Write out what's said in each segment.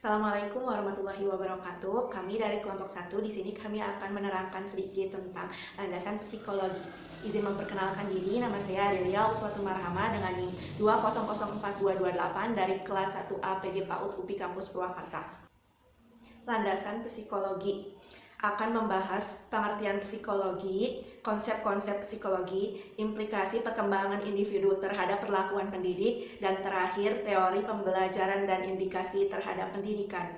Assalamualaikum warahmatullahi wabarakatuh. Kami dari kelompok 1 di sini kami akan menerangkan sedikit tentang landasan psikologi. Izin memperkenalkan diri, nama saya Adelia Uswatul Marhama dengan NIM 2004228 dari kelas 1A PG PAUD UPI Kampus Purwakarta. Landasan psikologi akan membahas pengertian psikologi, konsep-konsep psikologi, implikasi perkembangan individu terhadap perlakuan pendidik, dan terakhir teori pembelajaran dan indikasi terhadap pendidikan.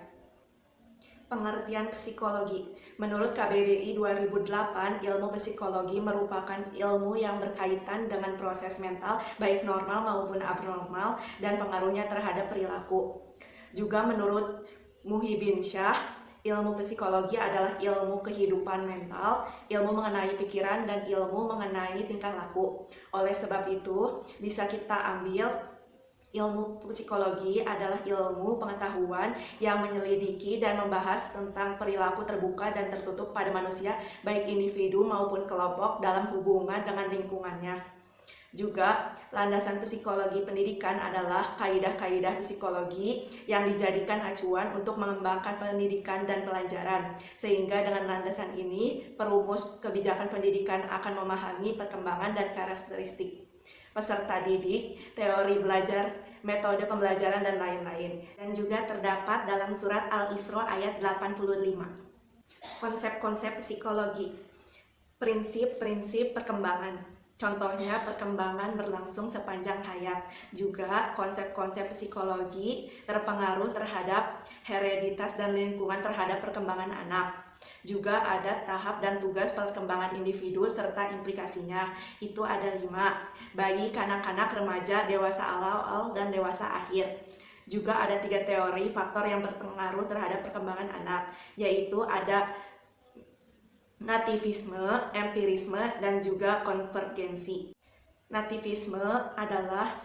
Pengertian psikologi. Menurut KBBI 2008, ilmu psikologi merupakan ilmu yang berkaitan dengan proses mental, baik normal maupun abnormal, dan pengaruhnya terhadap perilaku. Juga menurut Muhyiddin Syah, ilmu psikologi adalah ilmu kehidupan mental, ilmu mengenai pikiran, dan ilmu mengenai tingkah laku. Oleh sebab itu, bisa kita ambil ilmu psikologi adalah ilmu pengetahuan yang menyelidiki dan membahas tentang perilaku terbuka dan tertutup pada manusia, baik individu maupun kelompok dalam hubungan dengan lingkungannya. Juga, landasan psikologi pendidikan adalah kaidah-kaidah psikologi yang dijadikan acuan untuk mengembangkan pendidikan dan pelajaran. Sehingga dengan landasan ini, perumus kebijakan pendidikan akan memahami perkembangan dan karakteristik peserta didik, teori belajar, metode pembelajaran, dan lain-lain. Dan juga terdapat dalam surat Al-Isra ayat 85. Konsep-konsep psikologi. Prinsip-prinsip perkembangan. Contohnya perkembangan berlangsung sepanjang hayat. Juga konsep-konsep psikologi terpengaruh terhadap hereditas dan lingkungan terhadap perkembangan anak. Juga ada tahap dan tugas perkembangan individu serta implikasinya. Itu ada 5. Bayi, kanak-kanak, remaja, dewasa awal, dan dewasa akhir. Juga ada 3 teori faktor yang berpengaruh terhadap perkembangan anak, yaitu ada nativisme, empirisme, dan juga konvergensi. Nativisme adalah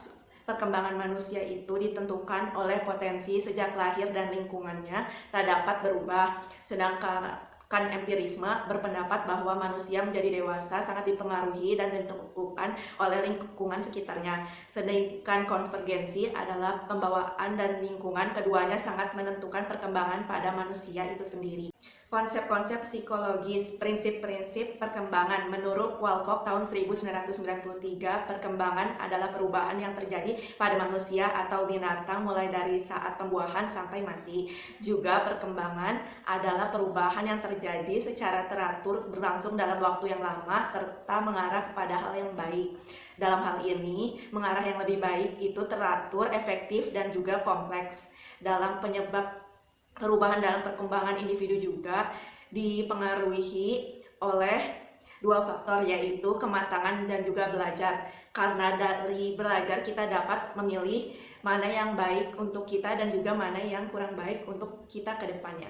perkembangan manusia itu ditentukan oleh potensi sejak lahir dan lingkungannya tak dapat berubah. Sedangkan empirisme berpendapat bahwa manusia menjadi dewasa sangat dipengaruhi dan ditentukan oleh lingkungan sekitarnya. Sedangkan konvergensi adalah pembawaan dan lingkungan, keduanya sangat menentukan perkembangan pada manusia itu sendiri. Konsep-konsep psikologis, prinsip-prinsip perkembangan. Menurut Walcock tahun 1993, perkembangan adalah perubahan yang terjadi pada manusia atau binatang mulai dari saat pembuahan sampai mati. Juga perkembangan adalah perubahan yang terjadi secara teratur, berlangsung dalam waktu yang lama, serta mengarah kepada hal yang baik. Dalam hal ini, mengarah yang lebih baik itu teratur, efektif, dan juga kompleks. Dalam penyebab perubahan dalam perkembangan individu juga dipengaruhi oleh 2 faktor, yaitu kematangan dan juga belajar. Karena dari belajar kita dapat memilih mana yang baik untuk kita dan juga mana yang kurang baik untuk kita ke depannya.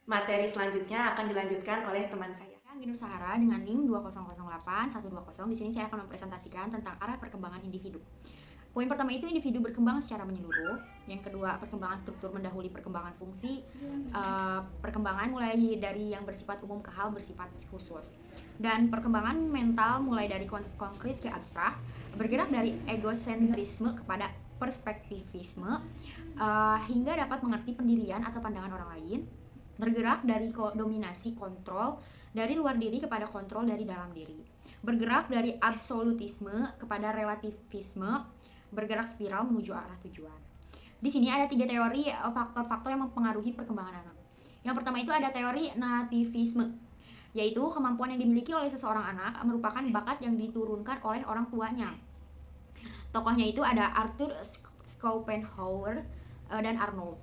Materi selanjutnya akan dilanjutkan oleh teman saya. Binur Sahara dengan NIM 2008120. Di sini saya akan mempresentasikan tentang arah perkembangan individu. Poin pertama itu individu berkembang secara menyeluruh. Yang kedua, perkembangan struktur mendahului perkembangan fungsi. Perkembangan mulai dari yang bersifat umum ke hal bersifat khusus. Dan perkembangan mental mulai dari konkret ke abstrak, bergerak dari egosentrisme kepada perspektivisme, hingga dapat mengerti pendirian atau pandangan orang lain. Bergerak dari dominasi kontrol dari luar diri kepada kontrol dari dalam diri. Bergerak dari absolutisme kepada relativisme, bergerak spiral menuju arah tujuan. Di sini ada 3 teori faktor-faktor yang mempengaruhi perkembangan anak. Yang pertama itu ada teori nativisme, yaitu kemampuan yang dimiliki oleh seseorang anak merupakan bakat yang diturunkan oleh orang tuanya. Tokohnya itu ada Arthur Schopenhauer dan Arnold.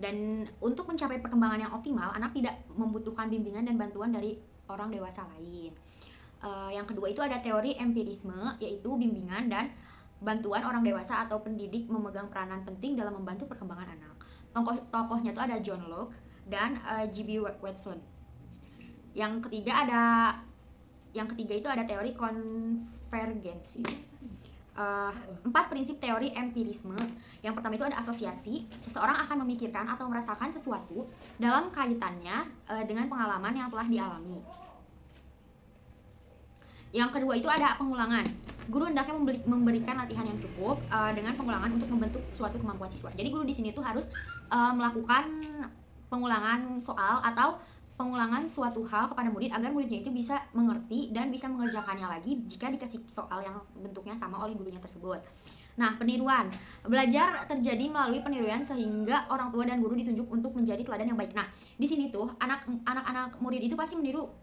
Dan untuk mencapai perkembangan yang optimal, anak tidak membutuhkan bimbingan dan bantuan dari orang dewasa lain. Yang kedua itu ada teori empirisme, yaitu bimbingan dan bantuan orang dewasa atau pendidik memegang peranan penting dalam membantu perkembangan anak. Tokohnya itu ada John Locke dan G.B. Watson. Yang ketiga itu ada teori konvergensi. 4 prinsip teori empirisme. Yang pertama itu ada asosiasi. Seseorang akan memikirkan atau merasakan sesuatu dalam kaitannya dengan pengalaman yang telah dialami. Yang kedua itu ada pengulangan. Guru hendaknya memberikan latihan yang cukup dengan pengulangan untuk membentuk suatu kemampuan siswa. Jadi guru di sini tuh harus melakukan pengulangan soal atau pengulangan suatu hal kepada murid agar muridnya itu bisa mengerti dan bisa mengerjakannya lagi jika dikasih soal yang bentuknya sama oleh gurunya tersebut. Nah, peniruan. Belajar terjadi melalui peniruan sehingga orang tua dan guru ditunjuk untuk menjadi teladan yang baik. Nah, di sini tuh anak-anak murid itu pasti meniru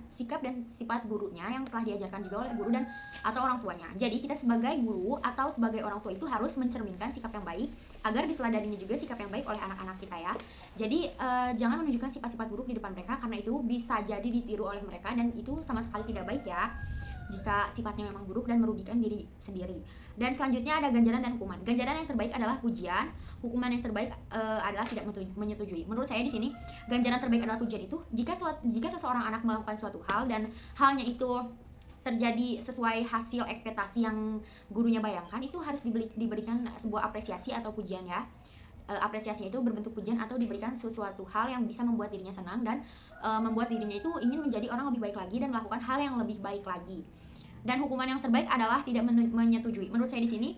sikap dan sifat gurunya yang telah diajarkan juga oleh guru dan atau orang tuanya. Jadi, kita sebagai guru atau sebagai orang tua itu harus mencerminkan sikap yang baik agar diteladaninya juga sikap yang baik oleh anak-anak kita ya. Jadi, jangan menunjukkan sifat-sifat buruk di depan mereka karena itu bisa jadi ditiru oleh mereka dan itu sama sekali tidak baik ya jika sifatnya memang buruk dan merugikan diri sendiri. Dan selanjutnya ada ganjaran dan hukuman. Ganjaran yang terbaik adalah pujian, hukuman yang terbaik adalah tidak menyetujui. Menurut saya di sini ganjaran terbaik adalah pujian itu jika seseorang anak melakukan suatu hal dan halnya itu terjadi sesuai hasil ekspektasi yang gurunya bayangkan, itu harus diberikan sebuah apresiasi atau pujian ya. Apresiasinya itu berbentuk pujian atau diberikan sesuatu hal yang bisa membuat dirinya senang dan membuat dirinya itu ingin menjadi orang lebih baik lagi dan melakukan hal yang lebih baik lagi. Dan hukuman yang terbaik adalah tidak menyetujui. Menurut saya di sini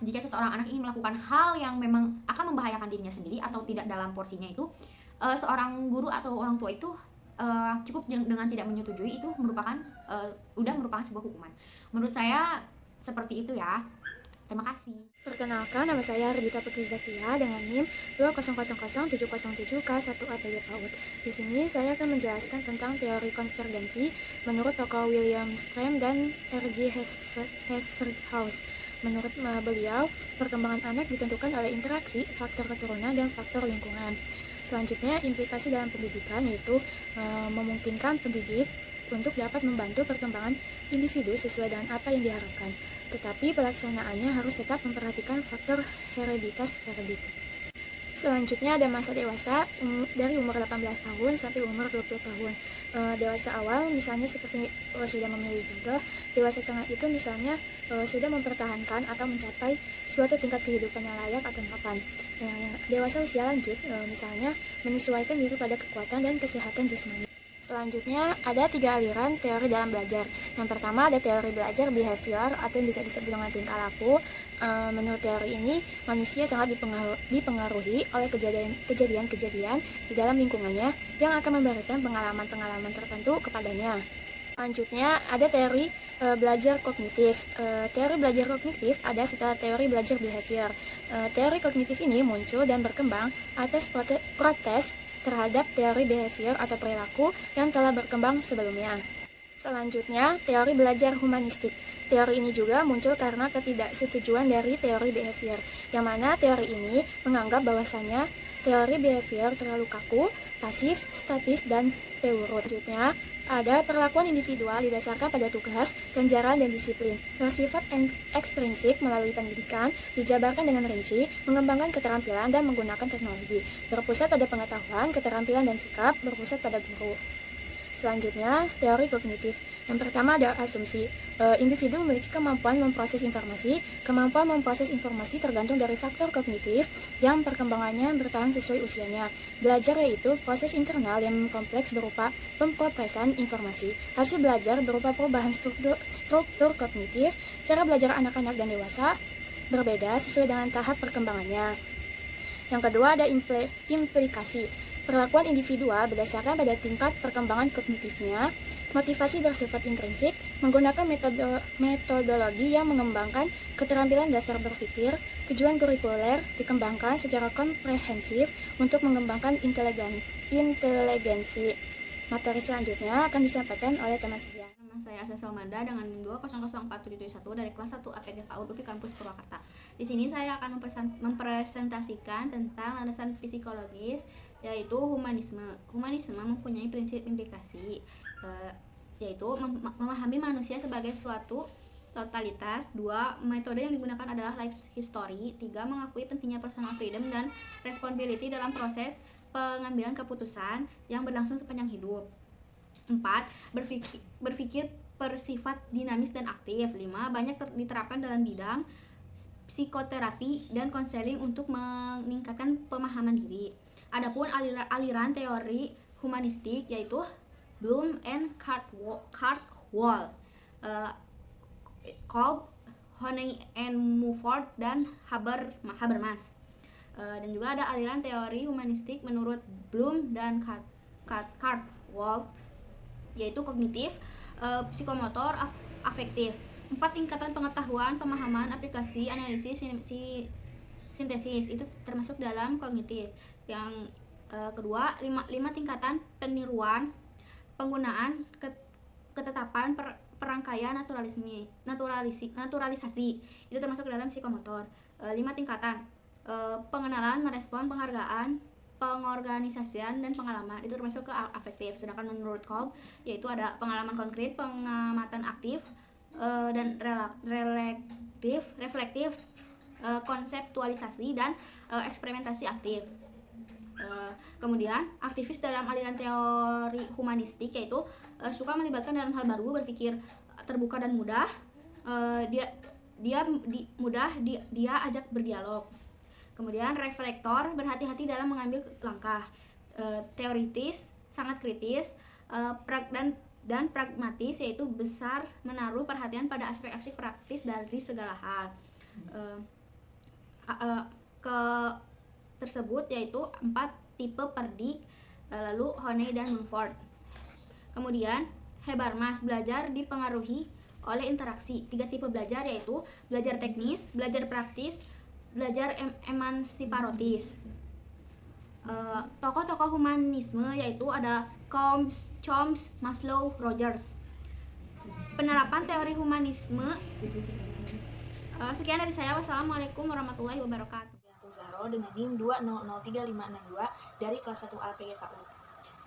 jika seseorang anak ingin melakukan hal yang memang akan membahayakan dirinya sendiri atau tidak dalam porsinya itu, seorang guru atau orang tua itu cukup dengan tidak menyetujui itu merupakan udah merupakan sebuah hukuman. Menurut saya seperti itu ya. Terima kasih. Perkenalkan, nama saya Ardita Putri Zakia dengan NIM 2000707K1APY PAUD. Di sini saya akan menjelaskan tentang teori konvergensi menurut tokoh William Strem dan R.J. Haverhouse. Menurut beliau, perkembangan anak ditentukan oleh interaksi, faktor keturunan, dan faktor lingkungan. Selanjutnya, implikasi dalam pendidikan yaitu memungkinkan pendidik untuk dapat membantu perkembangan individu sesuai dengan apa yang diharapkan. Tetapi pelaksanaannya harus tetap memperhatikan faktor hereditas verdict. Selanjutnya ada masa dewasa dari umur 18 tahun sampai umur 20 tahun. Dewasa awal misalnya seperti sudah memilih jodoh, dewasa tengah itu misalnya sudah mempertahankan atau mencapai suatu tingkat kehidupan yang layak atau mapan. Dewasa usia lanjut misalnya menyesuaikan diri pada kekuatan dan kesehatan jasmani. Selanjutnya, ada 3 aliran teori dalam belajar. Yang pertama ada teori belajar behavior atau yang bisa disebut dengan tingkah laku. Menurut teori ini, manusia sangat dipengaruhi oleh kejadian-kejadian di dalam lingkungannya yang akan memberikan pengalaman-pengalaman tertentu kepadanya. Selanjutnya, ada teori belajar kognitif. Teori belajar kognitif ada setelah teori belajar behavior. Teori kognitif ini muncul dan berkembang atas protes terhadap teori behavior atau perilaku yang telah berkembang sebelumnya. Selanjutnya, teori belajar humanistik. Teori ini juga muncul karena ketidaksetujuan dari teori behavior, yang mana teori ini menganggap bahwasannya teori behavior terlalu kaku, pasif, statis, dan peurut. Selanjutnya, ada perlakuan individual didasarkan pada tugas, ganjaran, dan disiplin. Bersifat ekstrinsik melalui pendidikan, dijabarkan dengan rinci, mengembangkan keterampilan dan menggunakan teknologi. Berpusat pada pengetahuan, keterampilan, dan sikap, berpusat pada guru. Selanjutnya, teori kognitif. Yang pertama ada asumsi. Individu memiliki kemampuan memproses informasi. Kemampuan memproses informasi tergantung dari faktor kognitif yang perkembangannya bertahan sesuai usianya. Belajar yaitu proses internal yang kompleks berupa pemrosesan informasi. Hasil belajar berupa perubahan struktur kognitif. Cara belajar anak-anak dan dewasa berbeda sesuai dengan tahap perkembangannya. Yang kedua ada implikasi. Perlakuan individual berdasarkan pada tingkat perkembangan kognitifnya. Motivasi bersifat intrinsik, menggunakan metodologi yang mengembangkan keterampilan dasar berpikir. Tujuan kurikuler dikembangkan secara komprehensif untuk mengembangkan inteligensi. Materi selanjutnya akan disampaikan oleh teman setia. Nama saya Asa Salmanda dengan 2004771 dari kelas 1 APG PAUD UPI Kampus Purwakarta. Di sini saya akan mempresentasikan tentang landasan psikologis yaitu humanisme. Humanisme mempunyai prinsip implikasi yaitu memahami manusia sebagai suatu totalitas. 2. Metode yang digunakan adalah life history. 3. Mengakui pentingnya personal freedom dan responsibility dalam proses pengambilan keputusan yang berlangsung sepanjang hidup. 4. Berpikir bersifat dinamis dan aktif. 5. Banyak diterapkan dalam bidang psikoterapi dan konseling untuk meningkatkan pemahaman diri. Adapun aliran teori humanistik yaitu Bloom and Cartwell. uh, Kolb, Honey and Mumford, dan Habermas. Dan juga ada aliran teori humanistik menurut Bloom dan Wolff, yaitu kognitif, psikomotor, afektif. 4 tingkatan pengetahuan, pemahaman, aplikasi, analisis, sintesis itu termasuk dalam kognitif. Yang kedua, 5 tingkatan peniruan, penggunaan, ketetapan, perangkaian, naturalisasi itu termasuk dalam psikomotor. 5 tingkatan pengenalan, merespon, penghargaan, pengorganisasian, dan pengalaman itu termasuk ke afektif. Sedangkan menurut Kolb yaitu ada pengalaman konkret, pengamatan aktif, dan reflektif, konseptualisasi, dan eksperimentasi aktif. Kemudian aktivis dalam aliran teori humanistik yaitu suka melibatkan dalam hal baru, berpikir terbuka dan mudah, dia ajak berdialog. Kemudian reflektor, berhati-hati dalam mengambil langkah, teoritis, sangat kritis, dan pragmatis, yaitu besar menaruh perhatian pada aspek-aspek praktis dari segala hal. Tersebut yaitu 4 tipe Perdik, lalu Honey dan Mumford. Kemudian Habermas, belajar dipengaruhi oleh interaksi. 3 tipe belajar yaitu belajar teknis, belajar praktis, belajar emansipatoris. Tokoh-tokoh humanisme yaitu ada Chomsky, Maslow, Rogers. Penerapan teori humanisme. Sekian dari saya. Wassalamualaikum warahmatullahi wabarakatuh. Zahro dengan NIM 2003562 dari kelas 1A PGKU.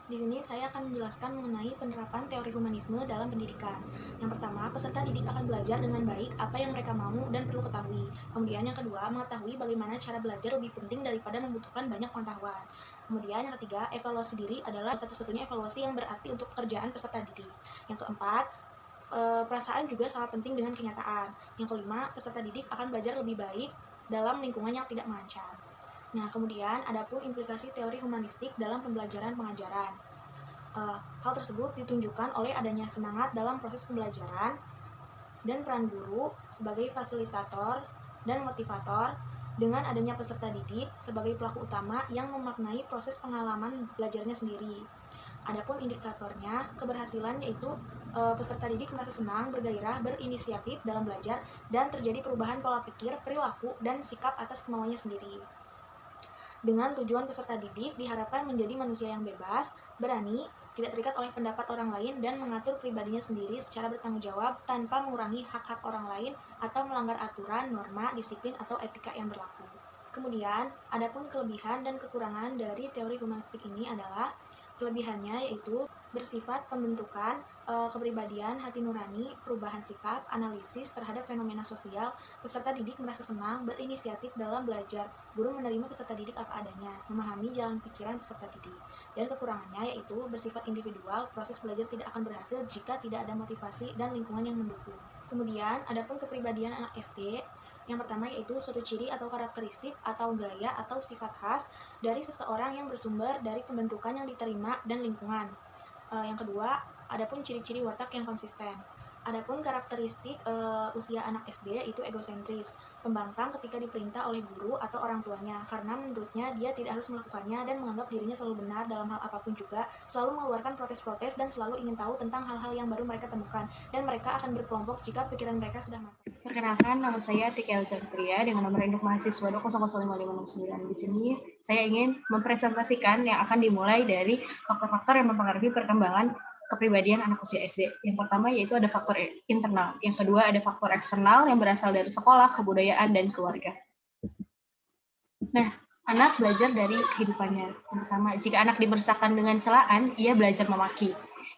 Di sini saya akan menjelaskan mengenai penerapan teori humanisme dalam pendidikan. Yang pertama, peserta didik akan belajar dengan baik apa yang mereka mau dan perlu ketahui. Kemudian yang kedua, mengetahui bagaimana cara belajar lebih penting daripada membutuhkan banyak pengetahuan. Kemudian yang ketiga, evaluasi diri adalah satu-satunya evaluasi yang berarti untuk pekerjaan peserta didik. Yang keempat, perasaan juga sangat penting dengan kenyataan. Yang kelima, peserta didik akan belajar lebih baik dalam lingkungan yang tidak mengancam. Nah, kemudian adapun implikasi teori humanistik dalam pembelajaran pengajaran. Hal tersebut ditunjukkan oleh adanya semangat dalam proses pembelajaran dan peran guru sebagai fasilitator dan motivator dengan adanya peserta didik sebagai pelaku utama yang memaknai proses pengalaman belajarnya sendiri. Adapun indikatornya keberhasilan yaitu peserta didik merasa senang, bergairah, berinisiatif dalam belajar, dan terjadi perubahan pola pikir, perilaku, dan sikap atas kemauannya sendiri. Dengan tujuan peserta didik diharapkan menjadi manusia yang bebas, berani, tidak terikat oleh pendapat orang lain, dan mengatur pribadinya sendiri secara bertanggung jawab tanpa mengurangi hak-hak orang lain atau melanggar aturan, norma, disiplin, atau etika yang berlaku. Kemudian, adapun kelebihan dan kekurangan dari teori humanistik ini adalah kelebihannya yaitu bersifat pembentukan kepribadian, hati nurani, perubahan sikap, analisis terhadap fenomena sosial, peserta didik merasa senang, berinisiatif dalam belajar, guru menerima peserta didik apa adanya, memahami jalan pikiran peserta didik. Dan kekurangannya yaitu bersifat individual, proses belajar tidak akan berhasil jika tidak ada motivasi dan lingkungan yang mendukung. Kemudian, adapun kepribadian anak SD, yang pertama yaitu suatu ciri atau karakteristik atau gaya atau sifat khas dari seseorang yang bersumber dari pembentukan yang diterima dan lingkungan. Yang kedua, adapun ciri-ciri watak yang konsisten. Adapun karakteristik usia anak SD itu egosentris, pembangkang ketika diperintah oleh guru atau orang tuanya, karena menurutnya dia tidak harus melakukannya dan menganggap dirinya selalu benar dalam hal apapun juga, selalu mengeluarkan protes-protes dan selalu ingin tahu tentang hal-hal yang baru mereka temukan, dan mereka akan berkelompok jika pikiran mereka sudah matang. Perkenalkan, nama saya Tika Elzantria dengan nomor induk mahasiswa 2005569. Di sini saya ingin mempresentasikan yang akan dimulai dari faktor-faktor yang mempengaruhi perkembangan kepribadian anak usia SD. Yang pertama yaitu ada faktor internal, yang kedua ada faktor eksternal yang berasal dari sekolah, kebudayaan, dan keluarga. Nah, anak belajar dari kehidupannya. Yang pertama, jika anak dibesarkan dengan celaan, ia belajar memaki.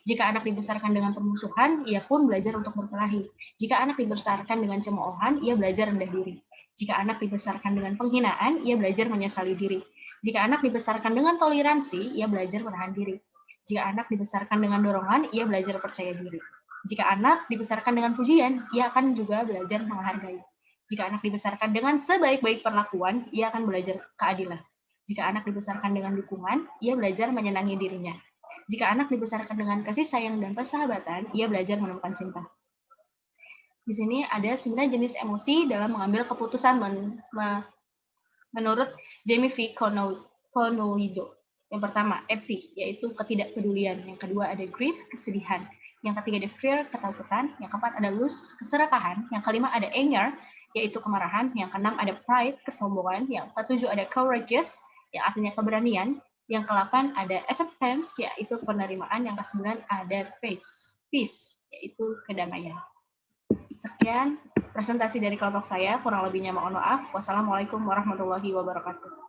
Jika anak dibesarkan dengan permusuhan, ia pun belajar untuk berkelahi. Jika anak dibesarkan dengan cemoohan, ia belajar rendah diri. Jika anak dibesarkan dengan penghinaan, ia belajar menyesali diri. Jika anak dibesarkan dengan toleransi, ia belajar menahan diri. Jika anak dibesarkan dengan dorongan, ia belajar percaya diri. Jika anak dibesarkan dengan pujian, ia akan juga belajar menghargai. Jika anak dibesarkan dengan sebaik-baik perlakuan, ia akan belajar keadilan. Jika anak dibesarkan dengan dukungan, ia belajar menyenangi dirinya. Jika anak dibesarkan dengan kasih sayang dan persahabatan, ia belajar menemukan cinta. Di sini ada 9 jenis emosi dalam mengambil keputusan menurut Jamie V. Conoido. Yang pertama, apathy, yaitu ketidakpedulian. Yang kedua ada grief, kesedihan. Yang ketiga ada fear, ketakutan. Yang keempat ada lust, keserakahan. Yang kelima ada anger, yaitu kemarahan. Yang keenam ada pride, kesombongan. Yang ketujuh ada courageous, yang artinya keberanian. Yang ke-8 ada acceptance, yaitu penerimaan. Yang ke-9 ada peace, yaitu kedamaian. Sekian presentasi dari kelompok saya, kurang lebihnya mohon maaf. Wassalamualaikum warahmatullahi wabarakatuh.